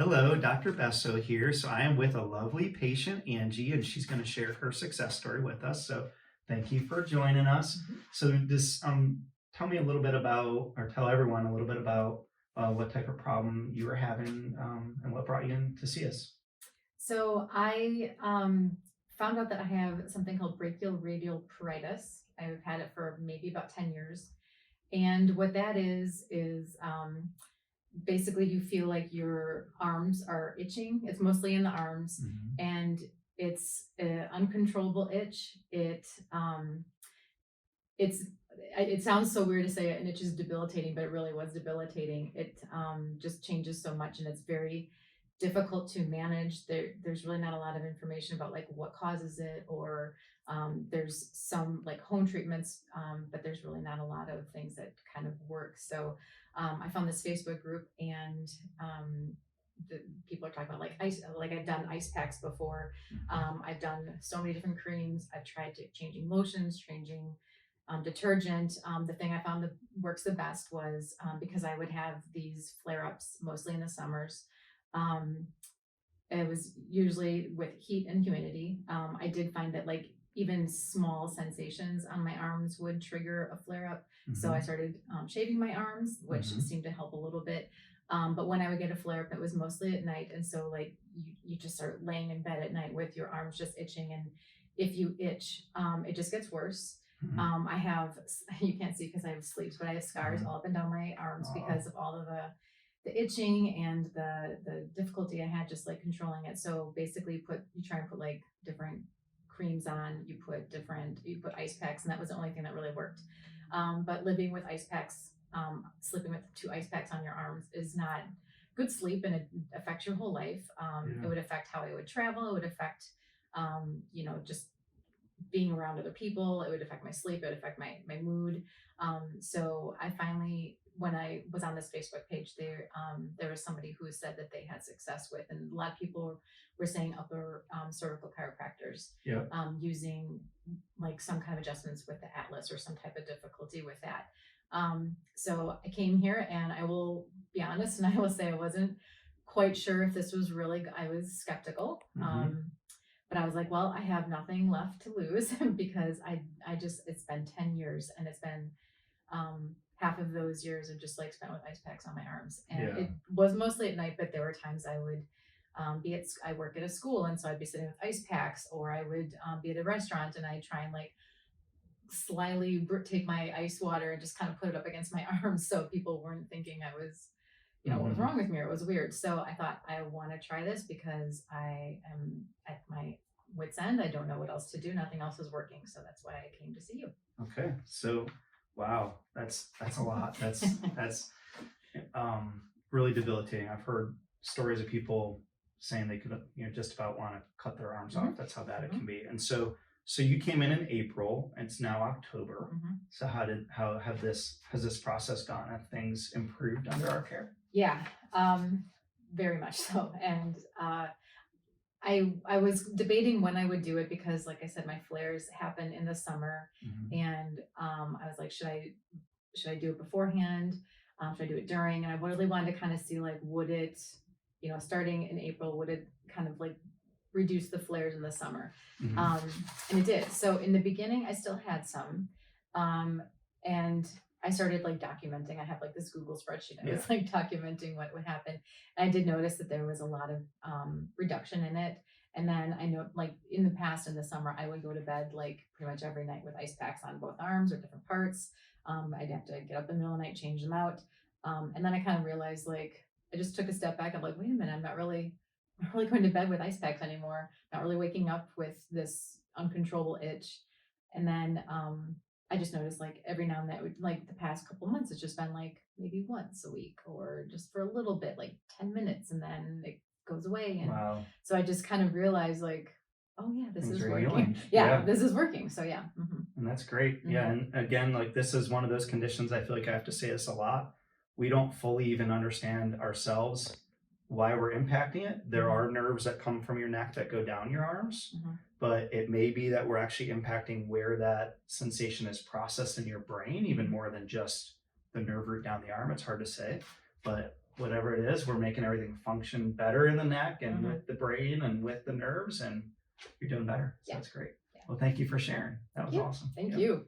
Hello, Dr. Besso here. So I am with a lovely patient, Angie, and she's going to share her success story with us. So thank you for joining us. So just tell me a little bit about, or tell everyone a little bit about what type of problem you were having and what brought you in to see us. So I found out that I have something called brachioradial pruritis. I've had it for maybe about 10 years. And what that is basically you feel like your arms are itching. It's mostly in the arms, Mhm. and it's an uncontrollable itch. It's it sounds so weird to say an itch is debilitating, but it really was debilitating. It just changes so much, and it's very difficult to manage. There's really not a lot of information about like what causes it, or there's some like home treatments, but there's really not a lot of things that kind of work. So I found this Facebook group, and the people are talking about like ice. Like I've done ice packs before. I've done so many different creams. I've tried changing lotions, changing detergent. The thing I found that works the best was because I would have these flare ups mostly in the summers. Um, it was usually with heat and humidity. I did find that like even small sensations on my arms would trigger a flare up. So I Mhm. started shaving my arms, which Mhm. seemed to help a little bit. But when I would get a flare up, it was mostly at night. And so like you just start laying in bed at night with your arms just itching. And if you itch, it just gets worse. Mhm. I have, you can't see because I have sleeves, but I have scars Mhm. all up and down my arms Aw. because of all of the itching and the difficulty I had just like controlling it. So basically you try and put like different creams on, you put ice packs, and that was the only thing that really worked. But living with ice packs, sleeping with 2 ice packs on your arms is not good sleep, and it affects your whole life. It Yeah. would affect how I would travel. It would affect, just being around other people. It would affect my sleep. It would affect my mood. So I finally, when I was on this Facebook page, there was somebody who said that they had success with, and a lot of people were saying upper cervical chiropractors Yeah. using like some kind of adjustments with the atlas or some type of difficulty with that. So I came here, and I will be honest, and I will say I wasn't quite sure if this was really. I was skeptical. Hmm. But I was like, well, I have nothing left to lose because I just, it's been 10 years, and it's been half of those years have just like spent with ice packs on my arms. And Yeah. it was mostly at night, but there were times I would I work at a school. And so I'd be sitting with ice packs, or I would be at a restaurant, and I'd try and like slyly take my ice water and just kind of put it up against my arms so people weren't thinking I was, what was Hmm. wrong with me, or it was weird. So I thought I want to try this because I am at my wit's end. I don't know what else to do. Nothing else is working. So that's why I came to see you. Okay. So, wow, that's a lot. That's really debilitating. I've heard stories of people saying they could, just about want to cut their arms Hmm. off. That's how bad it Hmm. can be. And so you came in April. And it's now October. Hmm. So how has this process gone? Have things improved under our care? Yeah, very much so. And I was debating when I would do it because, like I said, my flares happen in the summer, Hmm. and I was like, should I do it beforehand? Should I do it during? And I really wanted to kind of see like, would it, starting in April, would it kind of like reduce the flares in the summer? Hmm. Um, and it did. So in the beginning, I still had some, um, and I started like documenting. I have like this Google spreadsheet. I Yeah. was like documenting what would happen. And I did notice that there was a lot of reduction in it. And then I know, like in the past, in the summer, I would go to bed like pretty much every night with ice packs on both arms or different parts. I'd have to get up in the middle of the night, change them out. And then I kind of realized like I just took a step back. I'm like, wait a minute, I'm not really going to bed with ice packs anymore. Not really waking up with this uncontrollable itch. And then I just noticed like every now and then, like the past couple months, it's just been like maybe once a week or just for a little bit, like 10 minutes, and then it goes away. And Wow. so I just kind of realized like, oh yeah, this Things is are working. healing. Yeah, Yeah. this is working. So yeah. Hmm. And that's great. Yeah. Hmm. And again, like this is one of those conditions, I feel like I have to say this a lot. We don't fully even understand ourselves why we're impacting it. There Hmm. are nerves that come from your neck that go down your arms, Hmm. but it may be that we're actually impacting where that sensation is processed in your brain, even more than just the nerve root down the arm. It's hard to say. But whatever it is, we're making everything function better in the neck and Mhm. with the brain and with the nerves, and you're doing better. So Yeah. that's great. Yeah. Well, thank you for sharing. That was you. awesome. Thank Yeah. you.